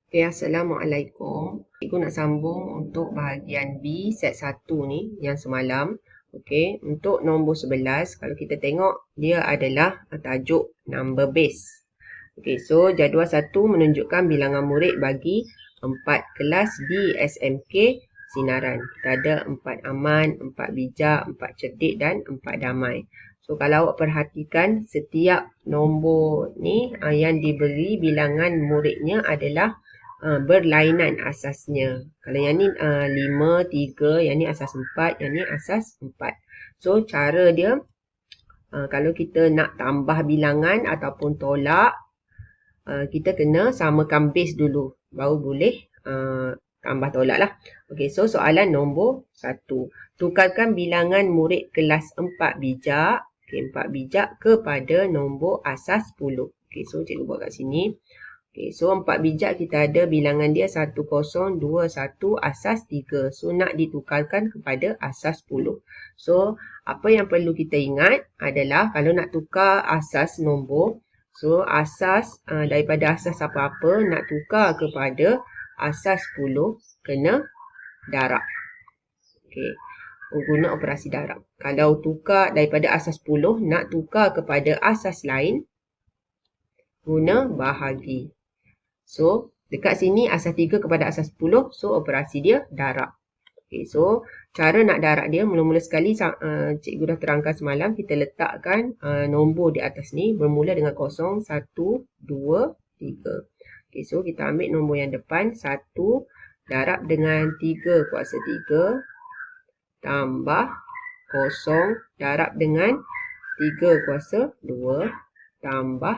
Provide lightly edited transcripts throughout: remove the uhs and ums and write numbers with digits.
Okay, Assalamualaikum. Cikgu nak sambung untuk bahagian B set 1 ni yang semalam. Okay, untuk nombor 11, kalau kita tengok dia adalah tajuk number base. Okay, so jadual 1 menunjukkan bilangan murid bagi 4 kelas di SMK Sinaran. Kita ada 4 aman, 4 bijak, 4 cerdik dan 4 damai. So kalau awak perhatikan setiap nombor ni yang diberi bilangan muridnya adalah berlainan asasnya. Kalau yang ni 5, 3, yang ni asas 4, yang ni asas 4. So cara dia kalau kita nak tambah bilangan ataupun tolak, kita kena samakan base dulu. Baru boleh tambah tolak lah. Okay, so soalan nombor 1. Tukarkan bilangan murid kelas 4 bijak. Okay, 4 bijak kepada nombor asas 10. Okay, so cikgu buat kat sini. Okay, so 4 bijak kita ada bilangan dia 10, 21, asas 3. So nak ditukarkan kepada asas 10. So apa yang perlu kita ingat adalah kalau nak tukar asas nombor, so asas daripada asas apa-apa nak tukar kepada asas 10 kena darab. Okay, guna operasi darab. Kalau tukar daripada asas 10 nak tukar kepada asas lain, guna bahagi. So, dekat sini asas 3 kepada asas 10. So, operasi dia darab. Okay, so, cara nak darab dia, mula-mula sekali cikgu dah terangkan semalam, kita letakkan nombor di atas ni bermula dengan 0, 1, 2, 3. Okay, so, kita ambil nombor yang depan, 1 darab dengan 3 kuasa 3 tambah 0 darab dengan 3 kuasa 2 tambah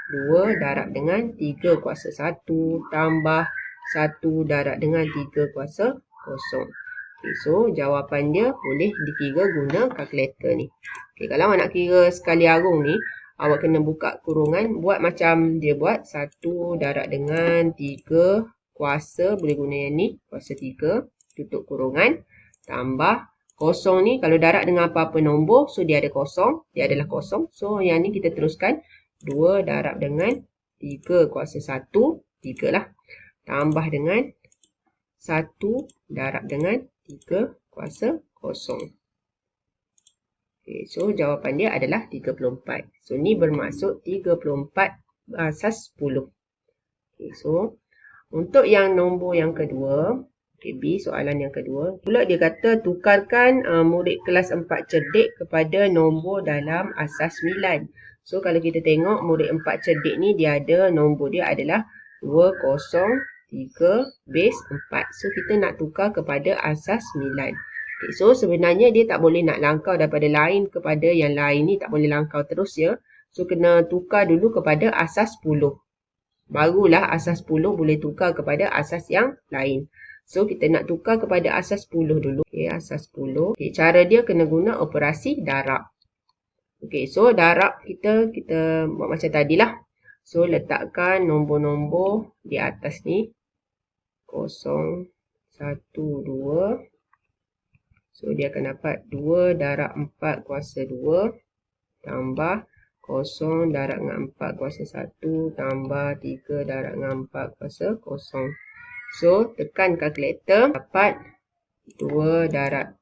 2 darab dengan 3 kuasa 1 tambah 1 darab dengan 3 kuasa 0. Okay, so jawapan dia boleh dikira guna kalkulator ni. Okay, kalau awak nak kira sekali arung ni, awak kena buka kurungan. Buat macam dia buat. 1 darab dengan 3 kuasa, boleh guna yang ni. Kuasa 3. Tutup kurungan. Tambah 0 ni, kalau darab dengan apa-apa nombor, so dia ada 0. Dia adalah 0. So yang ni kita teruskan. 2 darab dengan 3 kuasa 1, 3 lah. Tambah dengan 1 darab dengan 3 kuasa 0. Okay, so jawapan dia adalah 34. So ni bermaksud 34 asas 10. Okay, so untuk yang nombor yang kedua, okay, B soalan yang kedua. Pula dia kata tukarkan murid kelas 4 cerdik kepada nombor dalam asas 9. So, kalau kita tengok murid 4 cerdik ni, dia ada nombor dia adalah 203 base 4. So, kita nak tukar kepada asas 9. Okay, so, sebenarnya dia tak boleh nak langkau daripada lain kepada yang lain ni. Tak boleh langkau terus ya. So, kena tukar dulu kepada asas 10. Barulah asas 10 boleh tukar kepada asas yang lain. So, kita nak tukar kepada asas 10 dulu. Okay, asas 10. Okay, cara dia kena guna operasi darab. Okay, so darab kita buat macam tadilah. So, letakkan nombor-nombor di atas ni. 0, 1, 2. So, dia akan dapat 2 darab 4 kuasa 2. Tambah 0 darab dengan 4 kuasa 1. Tambah 3 darab dengan 4 kuasa 0. So, tekan kalkulator. Dapat 2 darab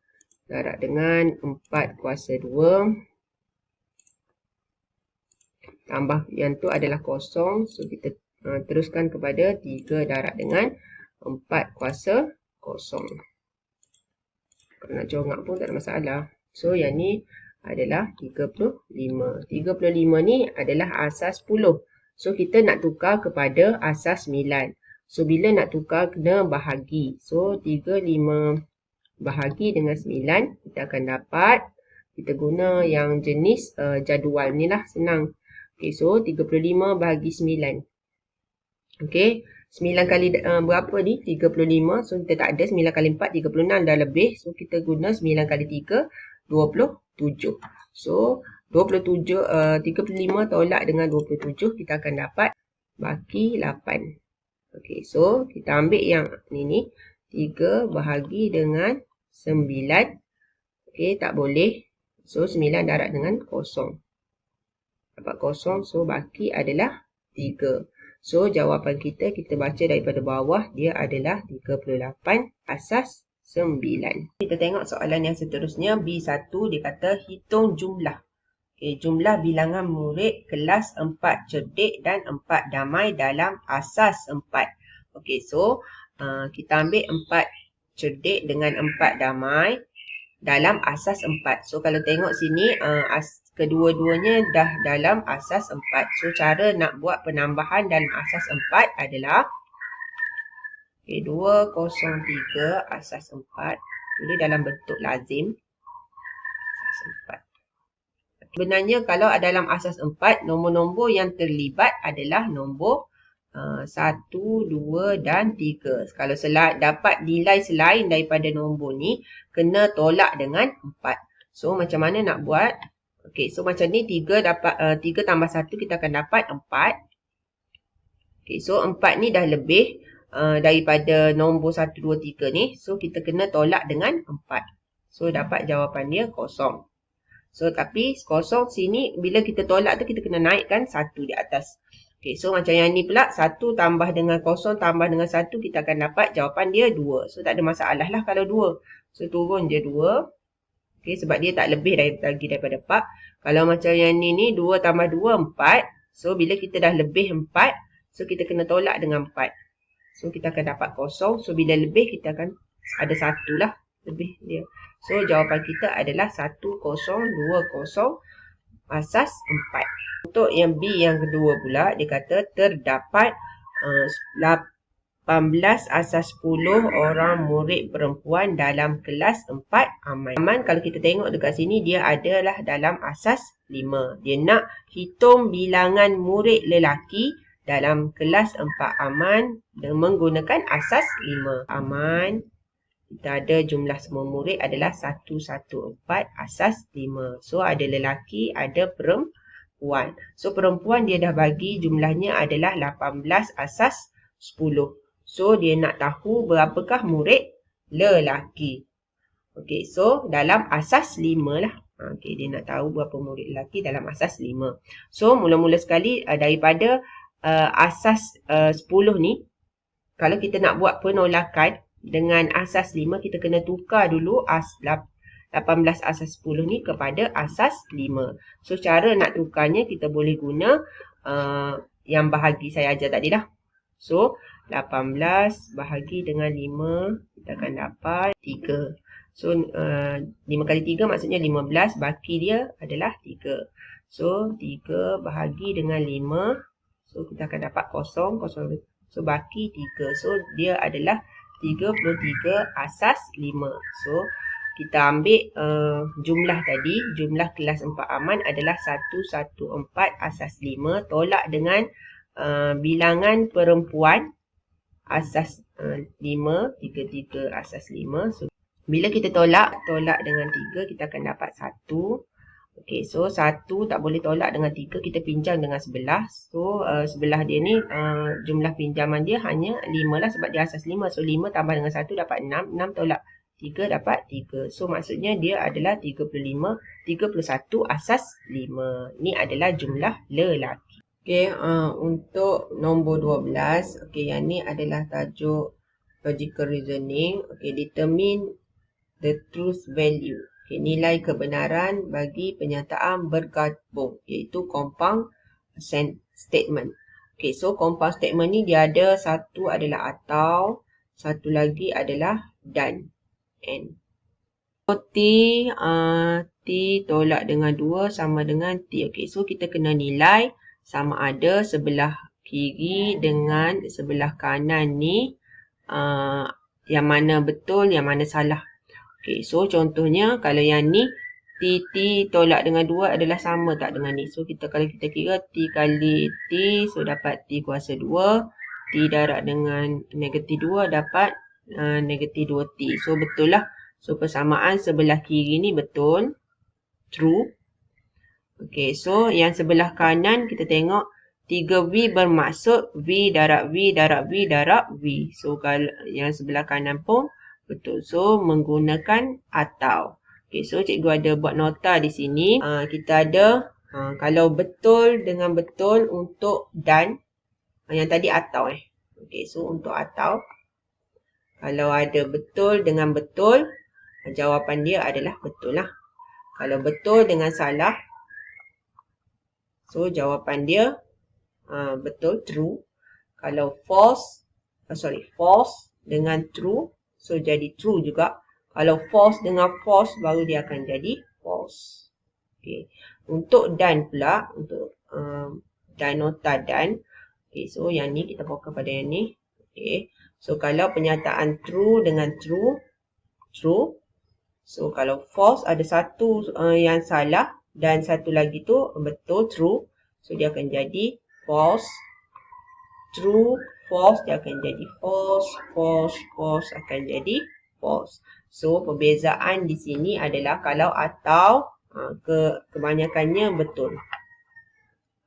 dengan 4 kuasa 2. Tambah yang tu adalah 0. So, kita teruskan kepada 3 darab dengan 4 kuasa 0. Kalau nak congak pun tak ada masalah. So, yang ni adalah 35. 35 ni adalah asas 10. So, kita nak tukar kepada asas 9. So, bila nak tukar, kena bahagi. So, 35 bahagi dengan 9. Kita akan dapat, kita guna yang jenis jadual ni lah, senang. Okay, so 35 bahagi 9. Okay, 9 kali berapa ni? 35. So, kita tak ada. 9 kali 4, 36 dah lebih. So, kita guna 9 kali 3, 27. So, 35 tolak dengan 27, kita akan dapat baki 8. Okay, so, kita ambil yang ni. 3 bahagi dengan 9. Okay, tak boleh. So, 9 darab dengan 0. Dapat 0, so baki adalah 3. So, jawapan kita baca daripada bawah, dia adalah 38 asas 9. Kita tengok soalan yang seterusnya, B1, dia kata hitung jumlah. Okay, jumlah bilangan murid kelas 4 cerdik dan 4 damai dalam asas 4. Okay, so kita ambil 4 cerdik dengan 4 damai dalam asas 4. So, kalau tengok sini, kedua-duanya dah dalam asas 4. So, cara nak buat penambahan dalam asas 4 adalah 203 asas 4. Tulis dalam bentuk lazim. Asas 4. Sebenarnya kalau dalam asas 4, nombor-nombor yang terlibat adalah nombor 1, 2 dan 3. Kalau dapat nilai selain daripada nombor ni, kena tolak dengan 4. So, macam mana nak buat? Okey, so macam ni 3 tambah 1 kita akan dapat 4. Okey, so 4 ni dah lebih daripada nombor 1, 2, 3 ni. So, kita kena tolak dengan 4. So, dapat jawapan dia kosong. So, tapi kosong sini bila kita tolak tu kita kena naikkan 1 di atas. Okey, so macam yang ni pula 1 tambah dengan kosong tambah dengan 1 kita akan dapat jawapan dia 2. So, tak ada masalah lah kalau 2. So, turun je 2. Okay, sebab dia tak lebih lagi daripada 4. Kalau macam yang ni 2 tambah 2, 4. So, bila kita dah lebih 4, so kita kena tolak dengan 4. So, kita akan dapat kosong. So, bila lebih, kita akan ada 1 lah lebih dia. So, jawapan kita adalah 1020 asas 4. Untuk yang B yang kedua pula, dia kata terdapat 18 asas 10 orang murid perempuan dalam kelas 4 aman. Aman kalau kita tengok dekat sini dia adalah dalam asas 5. Dia nak hitung bilangan murid lelaki dalam kelas 4 aman dengan menggunakan asas 5. Aman, kita ada jumlah semua murid adalah 114 asas 5. So ada lelaki, ada perempuan. So perempuan dia dah bagi jumlahnya adalah 18 asas 10. So, dia nak tahu berapakah murid lelaki. Okey, so dalam asas 5 lah. Okey, dia nak tahu berapa murid lelaki dalam asas 5. So, mula-mula sekali daripada asas 10 ni, kalau kita nak buat penolakan dengan asas 5, kita kena tukar dulu 18 asas 10 ni kepada asas 5. So, cara nak tukarnya kita boleh guna yang bahagi saya ajar tadi dah. So, 18 bahagi dengan 5, kita akan dapat 3. So, 5 kali 3 maksudnya 15, baki dia adalah 3. So, 3 bahagi dengan 5, so kita akan dapat kosong. So, baki 3. So, dia adalah 33 asas 5. So, kita ambil jumlah tadi, jumlah kelas 4 aman adalah 114 asas 5, tolak dengan bilangan perempuan asas 5, 33 asas 5. So, bila kita tolak dengan 3, kita akan dapat 1. Okey, so 1 tak boleh tolak dengan 3, kita pinjam dengan sebelah. So, sebelah dia ni jumlah pinjaman dia hanya 5 lah sebab dia asas 5. So, 5 tambah dengan 1 dapat 6. 6 tolak 3 dapat 3. So, maksudnya dia adalah 31 asas 5. Ni adalah jumlah lelaki. Okey, untuk nombor 12, okey, yang ni adalah tajuk logical reasoning. Okey, determine the truth value. Okey, nilai kebenaran bagi pernyataan bergabung, iaitu compound statement. Okey, so compound statement ni dia ada satu adalah atau, satu lagi adalah dan. And. So, T tolak dengan 2 sama dengan T. Okey, so kita kena nilai sama ada sebelah kiri dengan sebelah kanan ni yang mana betul, yang mana salah. Okey, so contohnya kalau yang ni T tolak dengan 2 adalah sama tak dengan ni. So kalau kita kira T kali T, so dapat T kuasa 2. T darab dengan negatif 2 dapat negatif 2T. So betul lah. So persamaan sebelah kiri ni betul. True. Okey, so yang sebelah kanan kita tengok 3V bermaksud V darab V darab V darab V. So kalau yang sebelah kanan pun betul. So menggunakan atau. Okey, so cikgu ada buat nota di sini. Kita ada kalau betul dengan betul untuk dan. Yang tadi atau Okey, so untuk atau, kalau ada betul dengan betul, jawapan dia adalah betul lah. Kalau betul dengan salah, so jawapan dia betul, true. Kalau false dengan true, so jadi true juga. Kalau false dengan false, baru dia akan jadi false. Okay. Untuk dan pula, untuk dan nota dan. Okay, so yang ni kita fokus pada yang ni. Okay. So kalau pernyataan true dengan true, true. So kalau false ada satu yang salah dan satu lagi tu betul, true. So dia akan jadi false. True, false dia akan jadi false, false, false akan jadi false. So perbezaan di sini adalah kalau atau kebanyakannya betul.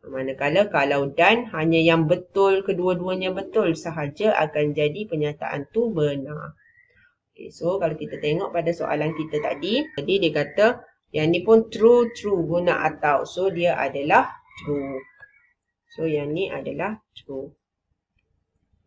Manakala kalau dan hanya yang betul, kedua-duanya betul sahaja akan jadi pernyataan tu benar. Okay, so kalau kita tengok pada soalan kita tadi dia kata yang ni pun true, true guna atau. So dia adalah true. So yang ni adalah true.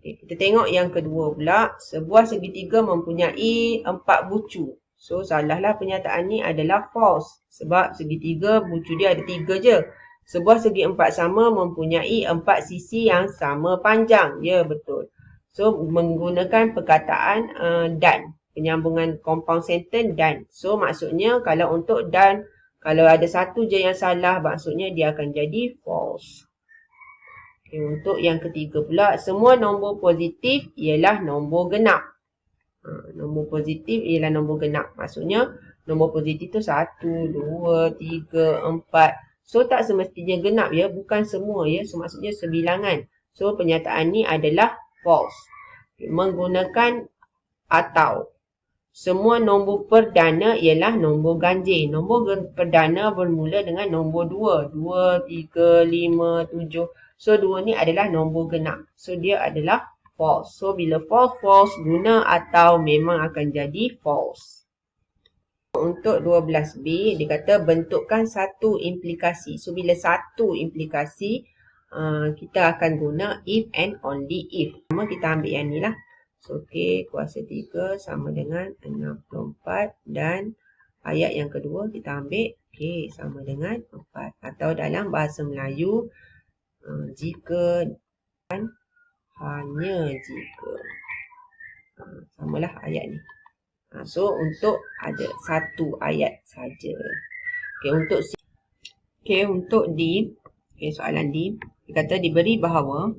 Okay, kita tengok yang kedua pula. Sebuah segitiga mempunyai 4 bucu. So salahlah pernyataan ni adalah false. Sebab segitiga bucu dia ada 3 je. Sebuah segi empat sama mempunyai 4 sisi yang sama panjang. Ya, betul. So menggunakan perkataan dan. Penyambungan compound sentence dan. So maksudnya kalau untuk dan, kalau ada satu je yang salah, maksudnya dia akan jadi false. Okay, untuk yang ketiga pula, semua nombor positif ialah nombor genap. Nombor positif ialah nombor genap. Maksudnya nombor positif tu 1, 2, 3, 4. So tak semestinya genap ya, bukan semua ya. So maksudnya sebilangan. So pernyataan ni adalah false. Okay, menggunakan atau. Semua nombor perdana ialah nombor ganjil. Nombor perdana bermula dengan nombor 2. 2, 3, 5, 7. So 2 ni adalah nombor genap. So dia adalah false. So bila false, false guna atau memang akan jadi false. Untuk 12B, dia kata bentukkan satu implikasi. So bila satu implikasi, kita akan guna if and only if. Pertama kita ambil yang ni lah. So, okay, kuasa 3 sama dengan 64 dan ayat yang kedua kita ambil okay, sama dengan 4. Atau dalam bahasa Melayu, jika dan hanya jika. Samalah ayat ni. So, untuk ada satu ayat saja. Okay, untuk D, okay, soalan D, dia kata diberi bahawa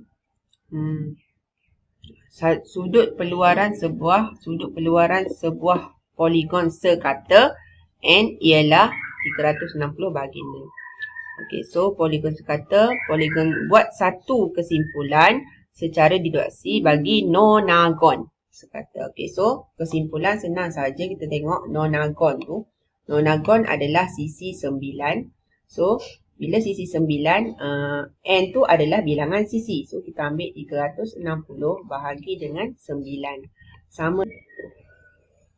sudut peluaran sebuah poligon sekata N ialah 360 bahagi 6. Okay, so poligon sekata, buat satu kesimpulan secara deduksi bagi nonagon sekata. Okay, so kesimpulan senang saja, kita tengok nonagon tu. Nonagon adalah sisi 9. So bila sisi 9, N tu adalah bilangan sisi. So kita ambil 360 bahagi dengan 9. Sama.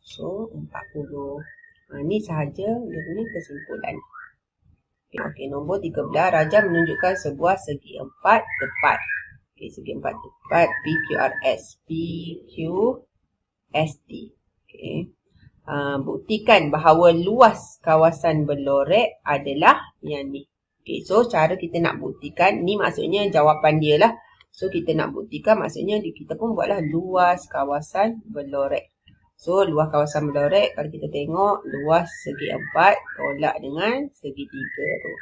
So 40. Ni sahaja dia punya kesimpulan. Okay, nombor 13. Raja menunjukkan sebuah segi 4 tepat. Okay, segi 4 tepat. PQST. Okay. Buktikan bahawa luas kawasan berlorek adalah yang ni. Okay, so cara kita nak buktikan, ni maksudnya jawapan dia lah. So kita nak buktikan, maksudnya kita pun buatlah luas kawasan berlorek. So luas kawasan berlorek, kalau kita tengok luas segi 4 tolak dengan segi 3 tu.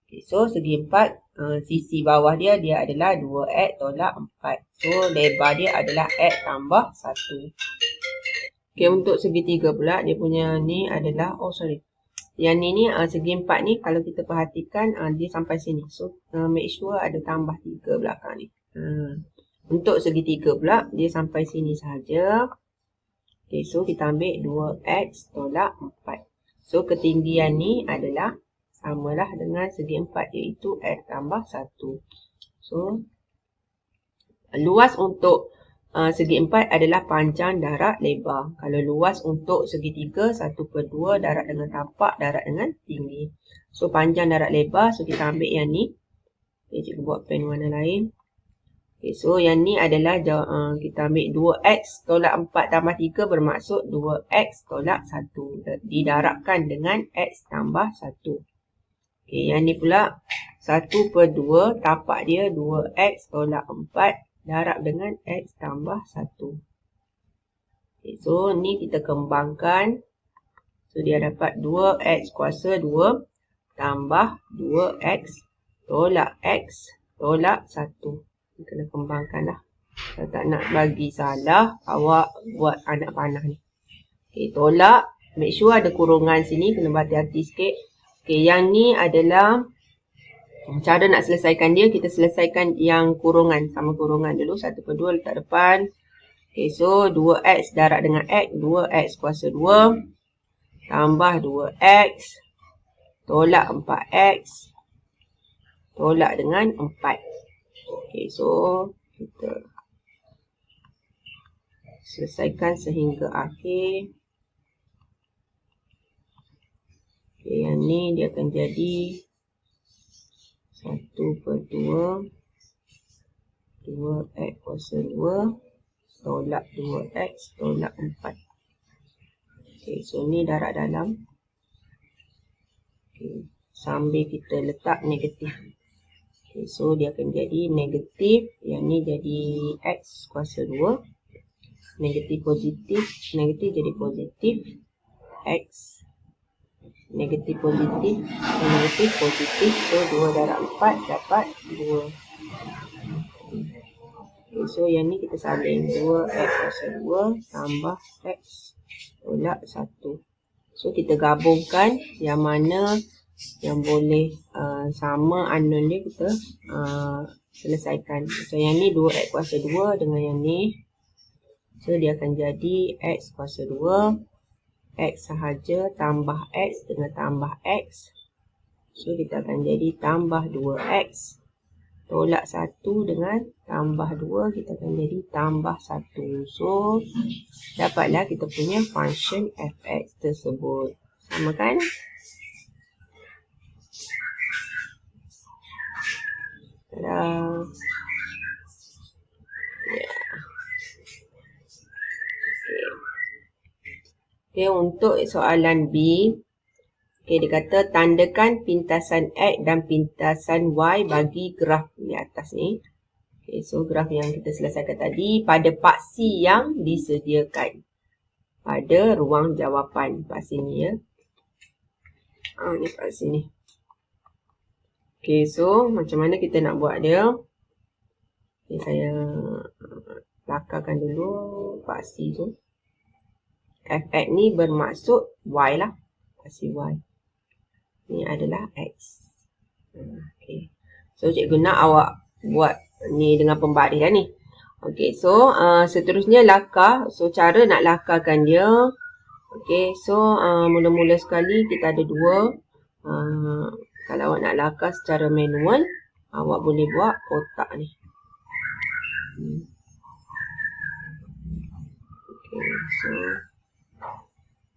Okay, so segi 4, sisi bawah dia adalah 2x tolak 4. So lebar dia adalah x tambah 1. Okay, untuk segi 3 pula, dia punya ni adalah, yang ni segi 4 ni kalau kita perhatikan dia sampai sini. So make sure ada tambah 3 belakang ni. Untuk segi 3 pula dia sampai sini sahaja. Okay, so kita ambil 2x tolak 4. So ketinggian ni adalah samalah dengan segi 4 iaitu x tambah 1. So luas untuk segi 4 adalah panjang darab lebar. Kalau luas untuk segi 3, 1/2 darab dengan tapak darab dengan tinggi. So panjang darab lebar, so kita ambil yang ni. Okay, cikgu buat pen warna lain. Okay, so yang ni adalah kita ambil 2x tolak 4 tambah 3 bermaksud 2x tolak 1. Didarabkan dengan x tambah 1. Okay, yang ni pula 1/2 tapak dia 2x tolak 4 darab dengan x tambah 1. Okay, so ni kita kembangkan. So dia dapat 2x kuasa 2 tambah 2x tolak x tolak 1. Kena kembangkan lah. Kalau tak nak bagi salah, awak buat anak panah ni. Okay, tolak. Make sure ada kurungan sini. Kena berhati-hati sikit. Okay, yang ni adalah cara nak selesaikan dia. Kita selesaikan yang kurungan. Sama kurungan dulu. 1/2 letak depan. Okay, so 2x darab dengan x. 2x kuasa 2 tambah 2x tolak 4x tolak dengan 4. Okay, so kita selesaikan sehingga akhir. Okay, yang ni dia akan jadi 1/2 2x kuasa 2 tolak 2x tolak 4. Okay, so ni darab dalam. Okay, sambil kita letak negatif. Okay, so dia akan jadi negatif. Yang ni jadi x kuasa 2. Negatif positif. Negatif jadi positif. X. Negatif positif. Negatif positif. So 2 darab 4 dapat 2. Okay, so yang ni kita salin. 2x kuasa 2 tambah x tolak 1. So kita gabungkan yang mana yang boleh sama unknown dia kita selesaikan. So yang ni 2x kuasa 2 dengan yang ni. So dia akan jadi x kuasa 2. X sahaja tambah x dengan tambah x. So kita akan jadi tambah 2x. Tolak 1 dengan tambah 2. Kita akan jadi tambah 1. So dapatlah kita punya function fx tersebut. Sama kan? Yeah. Okay, untuk soalan B, okay, dia kata tandakan pintasan X dan pintasan Y bagi graf di atas ni. Okay, so graf yang kita selesaikan tadi pada paksi yang disediakan pada ruang jawapan. Paksi ni ya. Ni paksi ni. Okay, so macam mana kita nak buat dia? Okay, saya lakarkan dulu paksi tu. Fx ni bermaksud y lah. Paksi y. Ni adalah x. Okay. So cikgu nak awak buat ni dengan pembaris lah ni. Okay, so seterusnya lakar. So cara nak lakarkan dia. Okay, so mula-mula sekali kita ada dua. Kalau awak nak lakar secara manual, awak boleh buat kotak ni. Okay, so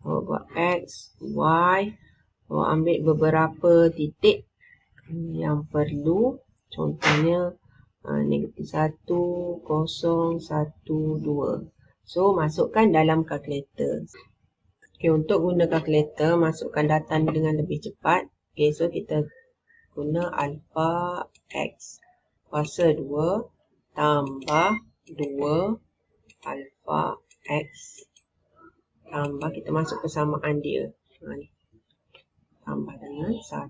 awak buat x, y. Awak ambil beberapa titik yang perlu. Contohnya negatif 1, 0, 1, 2. So masukkan dalam kalkulator. Okay, untuk guna kalkulator, masukkan data ni dengan lebih cepat. Okay, so kita guna alpha x kuasa 2 tambah 2 alpha x tambah, kita masuk persamaan dia. Ni. Tambah dengan 1.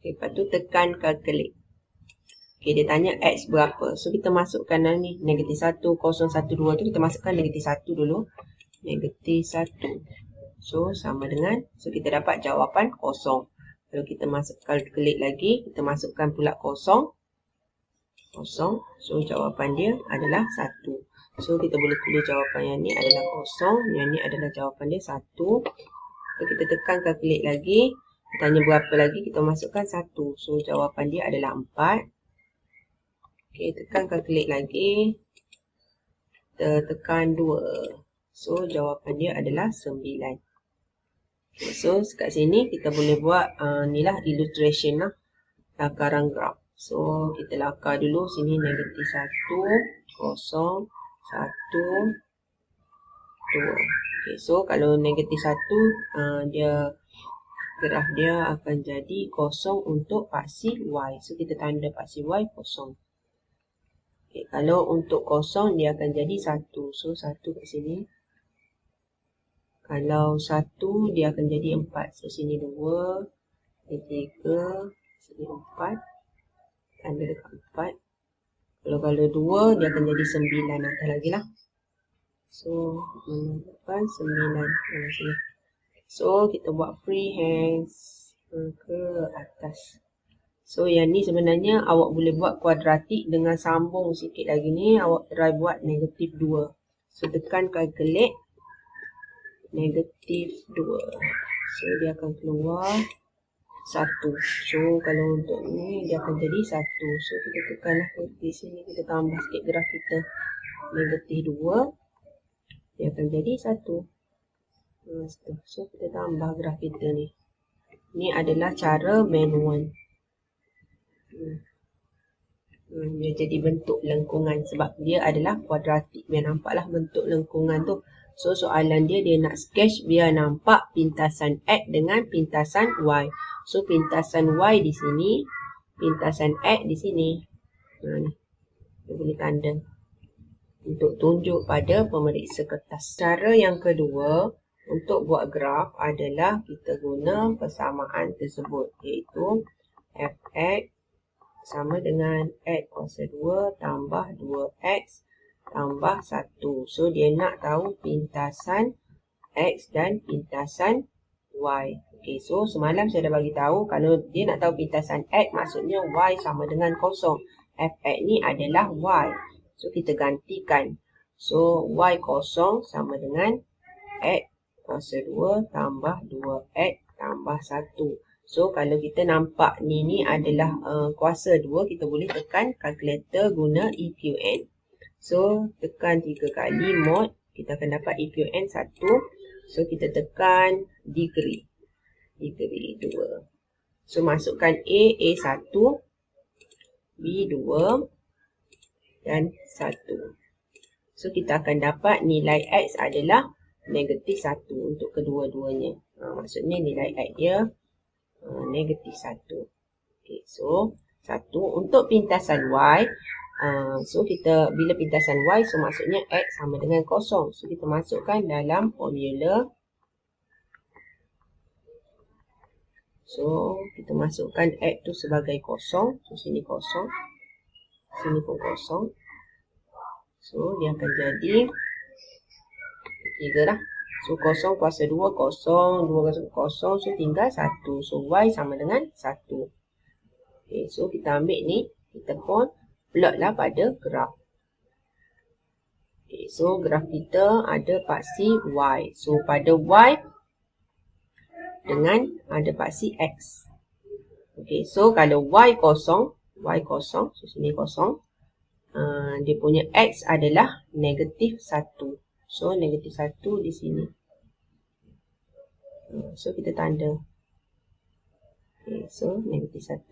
Okay, lepas tu tekan calculate. Okay, dia tanya x berapa. So kita masukkan ni. Negatif 1, 0, 1, 2 tu kita masukkan negatif 1 dulu. Negatif 1. So sama dengan, so kita dapat jawapan kosong. Kalau kita masuk calculate lagi, kita masukkan pula kosong. Kosong. So jawapan dia adalah 1. So kita boleh tulis jawapan yang ni adalah kosong. Yang ni adalah jawapan dia 1. So kita tekan calculate lagi. Tanya berapa lagi, kita masukkan 1. So jawapan dia adalah 4. Okay, tekan calculate lagi. Kita tekan 2. So jawapan dia adalah 9. Okay, so kat sini kita boleh buat ni lah illustration lah. Lakaran graf. So, kita lakar dulu. Sini negatif 1, 0, 1, 2. Okay, so kalau negatif 1, graf dia akan jadi 0 untuk paksi Y. So, kita tanda paksi Y 0. Okay, kalau untuk 0, dia akan jadi 1. So, 1 kat sini. Kalau 1, dia akan jadi 4. So, sini 2, sini 3, sini 4. Tanda dekat 4. Kalau 2, dia akan jadi 9. Atas lagi lah. So, 8, 9. Sini. So, kita buat freehand ke atas. So, yang ni sebenarnya awak boleh buat kuadratik dengan sambung sikit lagi ni. Awak try buat negatif 2. So, tekan calculate. Negatif 2. So, dia akan keluar 1. So, kalau untuk ni, dia akan jadi 1. So, kita tekanlah di sini. Kita tambah sikit graf kita. Negatif 2. Dia akan jadi 1. So, kita tambah graf kita ni. Ni adalah cara manual. Dia jadi bentuk lengkungan sebab dia adalah kuadratik. Biar nampaklah bentuk lengkungan tu. So, soalan dia nak sketch biar nampak pintasan X dengan pintasan Y. So, pintasan Y di sini, pintasan X di sini. Ni, dia boleh tanda untuk tunjuk pada pemeriksa kertas. Cara yang kedua untuk buat graf adalah kita guna persamaan tersebut, iaitu Fx sama dengan X kuasa 2 tambah 2X tambah 1. So, dia nak tahu pintasan X dan pintasan Y. Okay, so semalam saya dah bagi tahu kalau dia nak tahu pintasan X, maksudnya Y sama dengan 0. Fx ni adalah Y. So, kita gantikan. So, Y 0 sama dengan X kuasa 2 tambah 2X tambah 1. So, kalau kita nampak ni adalah kuasa 2, kita boleh tekan kalkulator guna EQN. So, tekan 3 kali mod, kita akan dapat EQN 1. So, kita tekan degree. Degree 2. So, masukkan A1, B2 dan 1. So, kita akan dapat nilai X adalah negatif 1 untuk kedua-duanya. Maksudnya nilai X dia negatif 1. Okay, so 1 untuk pintasan Y. So kita bila pintasan Y, so maksudnya X sama dengan 0. So kita masukkan dalam formula. So kita masukkan X tu sebagai 0. So sini 0. Sini pun 0. So dia akan jadi 3 lah. So, 0 kuasa 2, 0, 2 kuasa 0, so tinggal 1. So, Y sama dengan 1. Okay, so kita ambil ni, kita pun plot lah pada graf. Okay, so graf kita ada paksi Y. So, pada Y dengan ada paksi X. Okay, so kalau Y 0, so sini 0, dia punya X adalah negatif 1. So, negatif 1 di sini. So, kita tanda. Okay, so, negatif 1.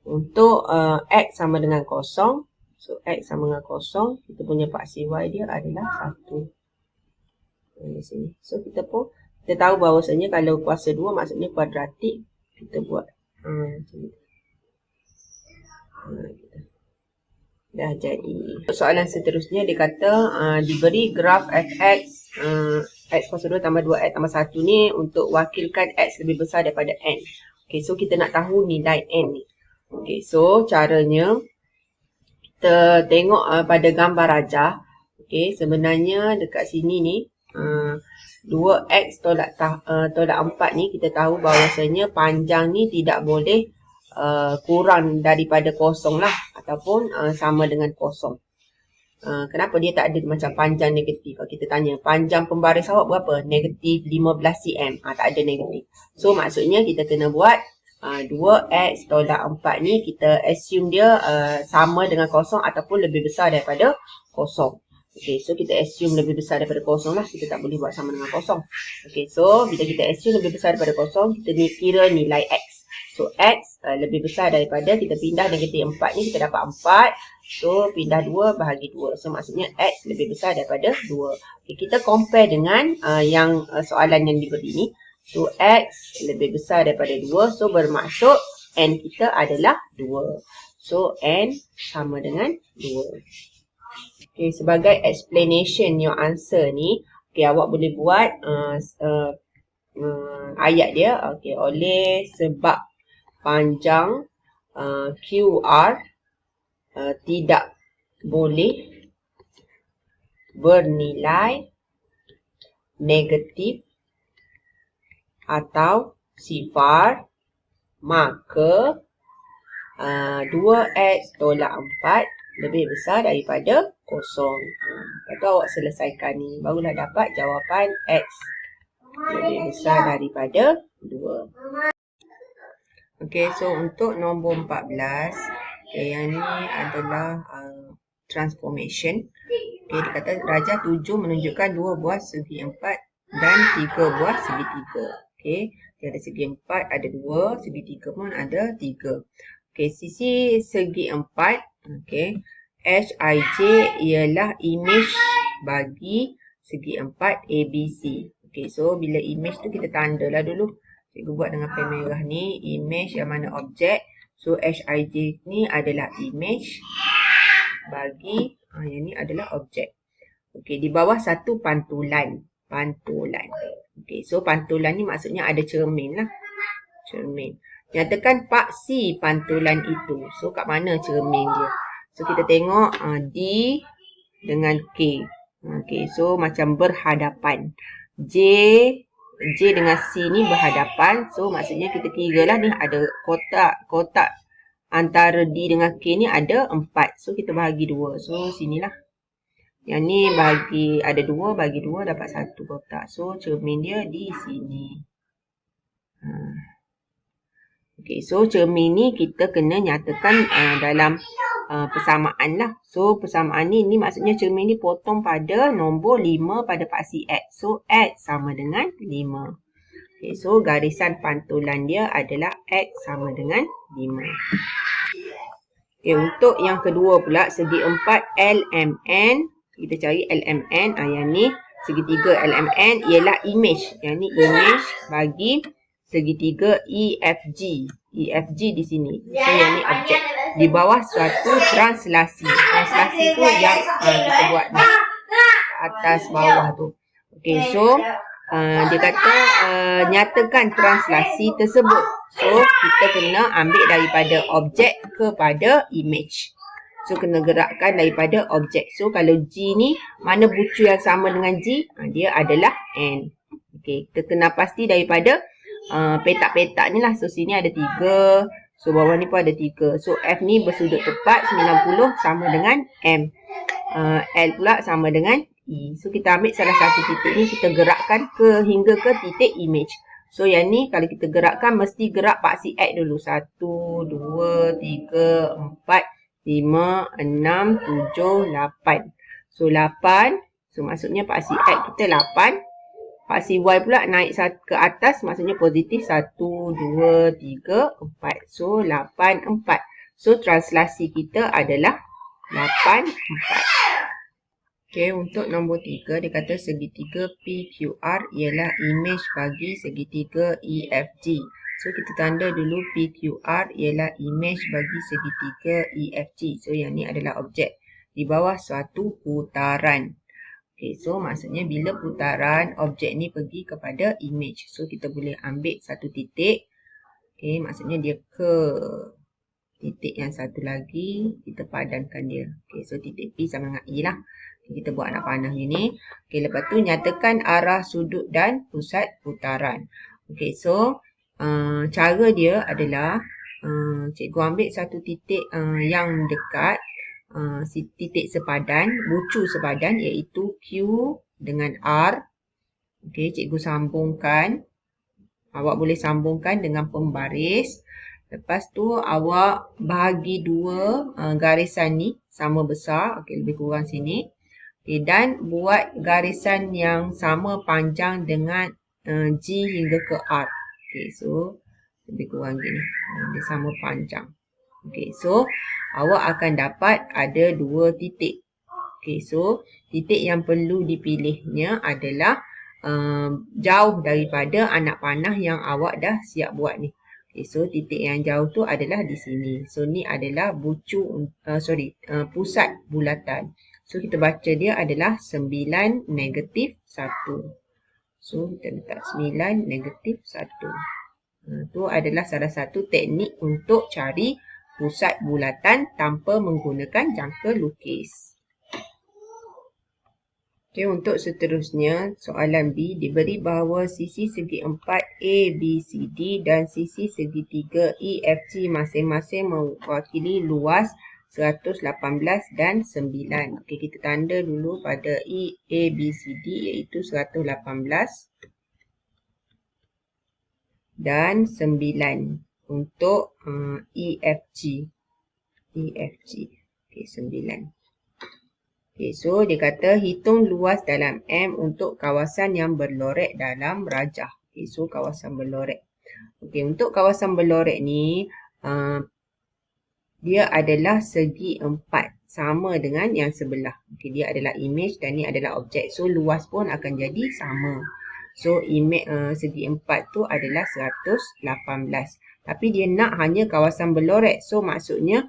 Untuk X sama dengan 0. So, X sama dengan 0. Kita punya paksi Y dia adalah 1. Di sini. So, kita tahu bahawasanya kalau kuasa 2 maksudnya kuadratik. Kita buat macam ni. Dah jadi. Soalan seterusnya dia kata diberi graf fx x kuasa 2 tambah 2x tambah 1 ni untuk wakilkan x lebih besar daripada n. Okay, so kita nak tahu nilai n ni. Okay, so caranya kita tengok pada gambar rajah. Okay, sebenarnya dekat sini ni 2x tolak 4 ni kita tahu bahawasanya panjang ni tidak boleh kurang daripada kosong lah ataupun sama dengan kosong. Kenapa dia tak ada macam panjang negatif? Kalau kita tanya panjang pembaris awak berapa? Negatif 15 cm. Tak ada negatif. So maksudnya kita kena buat 2x tolak 4 ni kita assume dia sama dengan kosong ataupun lebih besar daripada kosong. Okay, so kita assume lebih besar daripada kosong lah. Kita tak boleh buat sama dengan kosong. Okay, so bila kita assume lebih besar daripada kosong, kita kira nilai x. So x lebih besar daripada, kita pindah negatif 4 ni kita dapat 4. So pindah 2 bahagi 2. So maksudnya X lebih besar daripada 2. Okay, kita compare dengan yang soalan yang diberi ni. So X lebih besar daripada 2. So bermaksud N kita adalah 2. So N sama dengan 2. Okay, sebagai explanation your answer ni, okay, awak boleh buat ayat dia. Okay, oleh sebab panjang QR tidak boleh bernilai negatif atau sifar, maka 2X tolak 4 lebih besar daripada 0. Lepas tu awak selesaikan ni, barulah dapat jawapan X lebih besar daripada 2. Okay, so untuk nombor 14, okay, yang ni adalah transformation. Okay, dia kata darjah 7 menunjukkan 2 buah segi 4 dan 3 buah segi 3. Okay, dia ada segi 4 ada 2, segi 3 pun ada 3. Okay, sisi segi 4, okay, Hij ialah imej bagi segi 4 ABC. Okay, so bila imej tu kita tandalah dulu. Cikgu buat dengan pen merah ni, imej yang mana objek. So Hij ni adalah imej bagi yang ni adalah objek. Okay, di bawah satu pantulan. Okay, so pantulan ni maksudnya ada cermin lah. Cermin. Nyatakan paksi pantulan itu. So kat mana cermin dia? So kita tengok D dengan K. Okay, so macam berhadapan. J dengan C ni berhadapan. So maksudnya kita kira lah ni ada kotak antara D dengan K ni ada 4. So kita bahagi 2. So sinilah. Yang ni ada 2 bagi 2 dapat 1 kotak. So cermin dia di sini. Okay, so cermin ni kita kena nyatakan dalam persamaan lah. So persamaan ni maksudnya cermin ni potong pada nombor 5 pada paksi X. So X sama dengan 5. Okay, so garisan pantulan dia adalah X sama dengan 5. Okay, untuk yang kedua pula segi 4 LMN. Kita cari LMN. Yang ni segitiga LMN ialah imej. Yang ni imej bagi segitiga EFG. EFG di sini. So yang ni objek. Di bawah suatu translasi. Translasi tu yang kita buat ni. Atas bawah tu. Okay, so dia kata nyatakan translasi tersebut. So kita kena ambil daripada objek kepada imej. So kena gerakkan daripada objek. So kalau G ni mana bucu yang sama dengan G? Dia adalah N. Okay, kita kena pasti daripada petak-petak ni lah. So sini ada 3. So bawah ni pun ada 3. So F ni bersudut tepat 90 sama dengan M. L pula sama dengan E. So kita ambil salah satu titik ni, kita gerakkan hingga ke titik imej. So yang ni kalau kita gerakkan mesti gerak paksi X dulu. 1, 2, 3, 4, 5, 6, 7, 8. So 8. So maksudnya paksi X kita 8. Paksi Y pula naik ke atas maksudnya positif 1, 2, 3, 4. So 8, 4. So translasi kita adalah 8, 4. Okay, untuk nombor 3 dia kata segitiga PQR ialah imej bagi segitiga EFG. So kita tanda dulu PQR ialah imej bagi segitiga EFG. So yang ni adalah objek di bawah suatu putaran. Okay, so maksudnya bila putaran objek ni pergi kepada imej. So kita boleh ambil satu titik. Okay, maksudnya dia ke titik yang satu lagi. Kita padankan dia. Okay, so titik P sama dengan E lah. Okay, kita buat anak panah ni. Okay, lepas tu nyatakan arah sudut dan pusat putaran. Okay, so cara dia adalah cikgu ambil satu titik yang dekat. Titik sepadan, bucu sepadan iaitu Q dengan R. Okey, cikgu sambungkan. Awak boleh sambungkan dengan pembaris. Lepas tu awak bahagi 2 garisan ni sama besar. Okey, lebih kurang sini. Okey, dan buat garisan yang sama panjang dengan G hingga ke R. Okey, so Lebih kurang gini. Dia sama panjang. Okey, so awak akan dapat ada 2 titik. Okey, so titik yang perlu dipilihnya adalah jauh daripada anak panah yang awak dah siap buat ni. Okay, so titik yang jauh tu adalah di sini. So ni adalah pusat bulatan. So kita baca dia adalah 9 negatif 1. So kita letak 9 negatif 1. Tu adalah salah satu teknik untuk cari pusat bulatan tanpa menggunakan jangka lukis. Okay, untuk seterusnya, soalan B diberi bahawa sisi segi empat ABCD dan sisi segitiga EFG masing-masing mewakili luas 118 dan 9. Okay, kita tanda dulu pada ABCD iaitu 118 dan 9 untuk EFG. Okay, 9. Okay, so dia kata hitung luas dalam M untuk kawasan yang berlorek dalam rajah. Okay, so kawasan berlorek. Okay, untuk kawasan berlorek ni, dia adalah segi 4. Sama dengan yang sebelah. Okay, dia adalah image dan ni adalah objek. So, luas pun akan jadi sama. So, segi 4 tu adalah 118. Tapi dia nak hanya kawasan berlorek. So, maksudnya,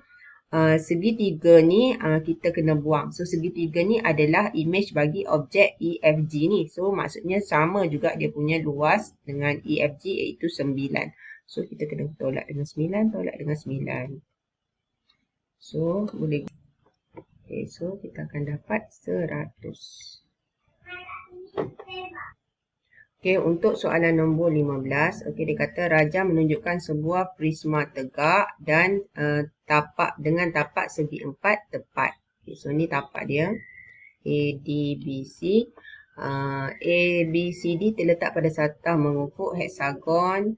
segitiga ni kita kena buang. So segitiga ni adalah image bagi objek EFG ni. So maksudnya sama juga dia punya luas dengan EFG iaitu 9. So kita kena tolak dengan 9, tolak dengan 9. So boleh. Okay, so kita akan dapat 100. Okay, untuk soalan nombor 15, okay, dia kata Raja menunjukkan sebuah prisma tegak dan dengan tapak segi 4 tepat. Okay, so ni tapak dia. ADBC. ABCD terletak pada satah mengufuk heksagon.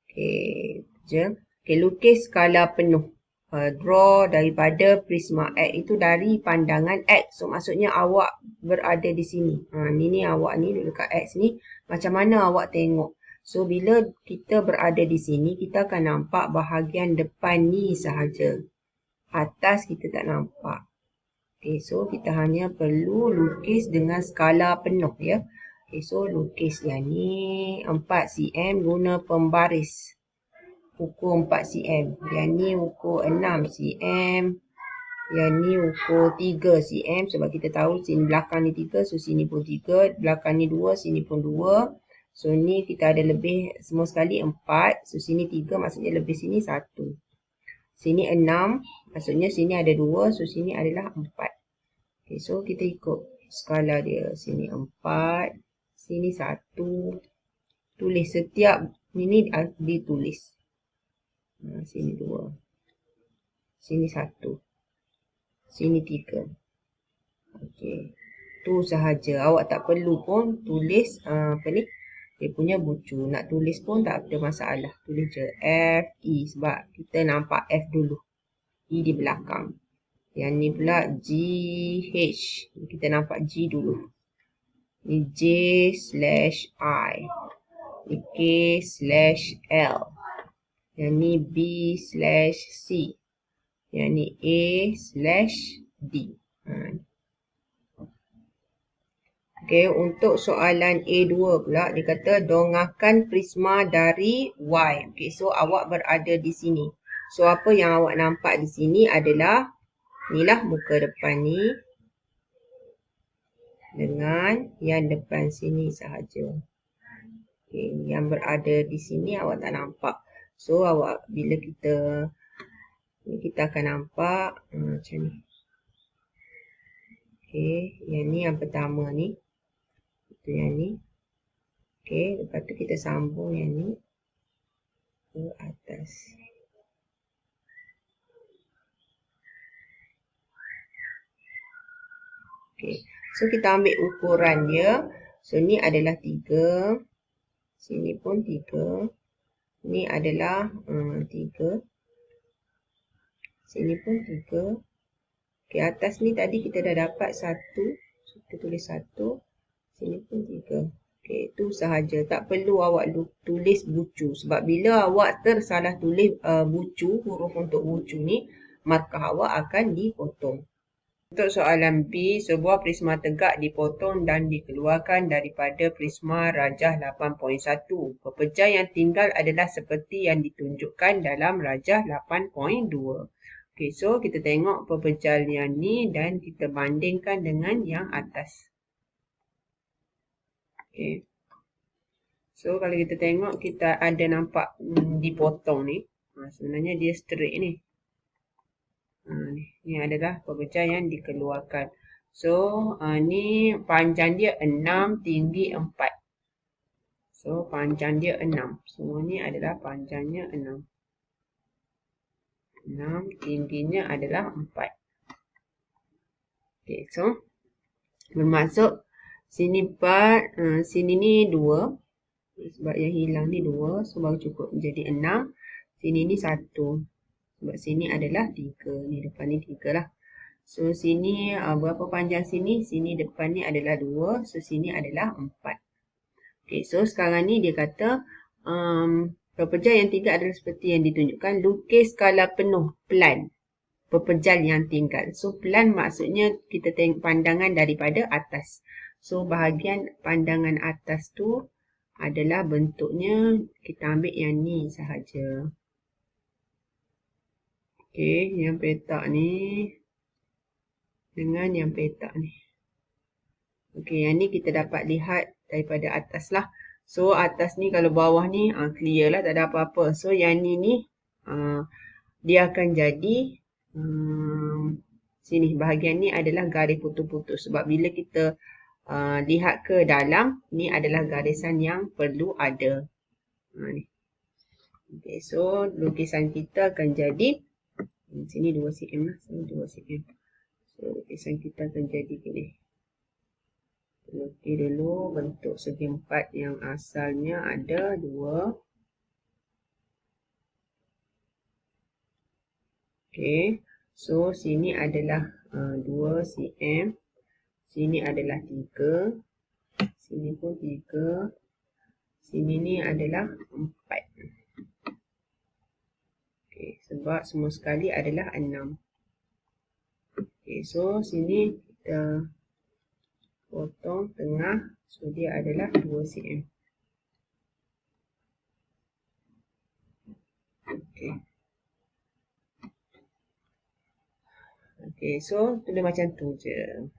Okay, okay, lukis skala penuh. Draw daripada prisma X itu dari pandangan X. So maksudnya awak berada di sini. Ni awak ni duduk kat X ni. Macam mana awak tengok? So bila kita berada di sini, kita akan nampak bahagian depan ni sahaja. Atas kita tak nampak. Okay, so kita hanya perlu lukis dengan skala penuh ya. Okay, so lukis yang ni 4 cm guna pembaris. Ukur 4 cm. Yang ni ukur 6 cm. Yang ni ukur 3 cm. Sebab kita tahu sini belakang ni 3. So sini pun 3. Belakang ni 2. Sini pun 2. So ni kita ada lebih semua sekali 4. So sini 3. Maksudnya lebih sini 1. Sini 6. Maksudnya sini ada 2. So sini adalah 4. Okay, so kita ikut skala dia. Sini 4. Sini 1. Tulis setiap ini ditulis. Sini 2. Sini 1. Sini 3. Okey. Tu sahaja. Awak tak perlu pun tulis dia punya bucu. Nak tulis pun tak ada masalah. Tulis je F, E. Sebab kita nampak F dulu. E di belakang. Yang ni pula G, H. Kita nampak G dulu. Ni J/I. Ni K/L. Yang ni B/C. Yang ni A/D. Okay, untuk soalan A2 pula, dia kata dongahkan prisma dari Y. Okay, so awak berada di sini. So, apa yang awak nampak di sini adalah, inilah muka depan ni. Dengan yang depan sini sahaja. Okay, yang berada di sini awak tak nampak. So, awak bila kita akan nampak macam ni. Okay, yang ni yang pertama ni. Itu yang ni. Okay, lepas tu kita sambung yang ni ke atas. Okay, so kita ambil ukuran dia. So, ni adalah 3. Sini pun 3. Ni adalah 3. Sini pun 3. Okay, atas ni tadi kita dah dapat 1. So, kita tulis 1. Sini pun 3. Okay, tu sahaja. Tak perlu awak tulis bucu. Sebab bila awak tersalah tulis bucu, huruf untuk bucu ni, markah awak akan dipotong. Untuk soalan B, sebuah prisma tegak dipotong dan dikeluarkan daripada prisma rajah 8.1. Pepejal yang tinggal adalah seperti yang ditunjukkan dalam rajah 8.2. Okey, so kita tengok pepejal yang ni dan kita bandingkan dengan yang atas. Okey. So kalau kita tengok kita ada nampak dipotong ni. Sebenarnya dia straight ni. Ni adalah pepejal yang dikeluarkan. So ni panjang dia 6, tinggi 4. So panjang dia 6. Semua ni adalah panjangnya 6. 6, tingginya adalah 4. Okay, so bermaksud sini 4, sini ni 2. Sebab yang hilang ni 2, so baru cukup menjadi 6. Sini ni 1. Sebab sini adalah 3. Ni depan ni 3 lah. So sini berapa panjang sini? Sini depan ni adalah 2. So sini adalah 4. Okay, so sekarang ni dia kata pepejal yang tinggal adalah seperti yang ditunjukkan. Lukis skala penuh plan pepejal yang tinggal. So plan maksudnya kita tengok pandangan daripada atas. So bahagian pandangan atas tu adalah bentuknya kita ambil yang ni sahaja. Okey, yang petak ni dengan yang petak ni. Okey, yang ni kita dapat lihat daripada atas lah. So atas ni kalau bawah ni clear lah, tak ada apa-apa. So yang ni dia akan jadi sini bahagian ni adalah garis putus-putus. Sebab bila kita lihat ke dalam, ni adalah garisan yang perlu ada. Ni. Okay, so lukisan kita akan jadi sini 2 cm lah, sini 2 cm. So lukisan kita akan jadi gini. Lukis dulu bentuk segi empat yang asalnya ada 2. Okay, so sini adalah 2 cm. Sini adalah 3. Sini pun 3. Sini ni adalah 4. Okay, sebab semua sekali adalah 6. Okay, so sini kita potong tengah. So dia adalah 2 cm. Okay. Okay, so tulis macam tu je.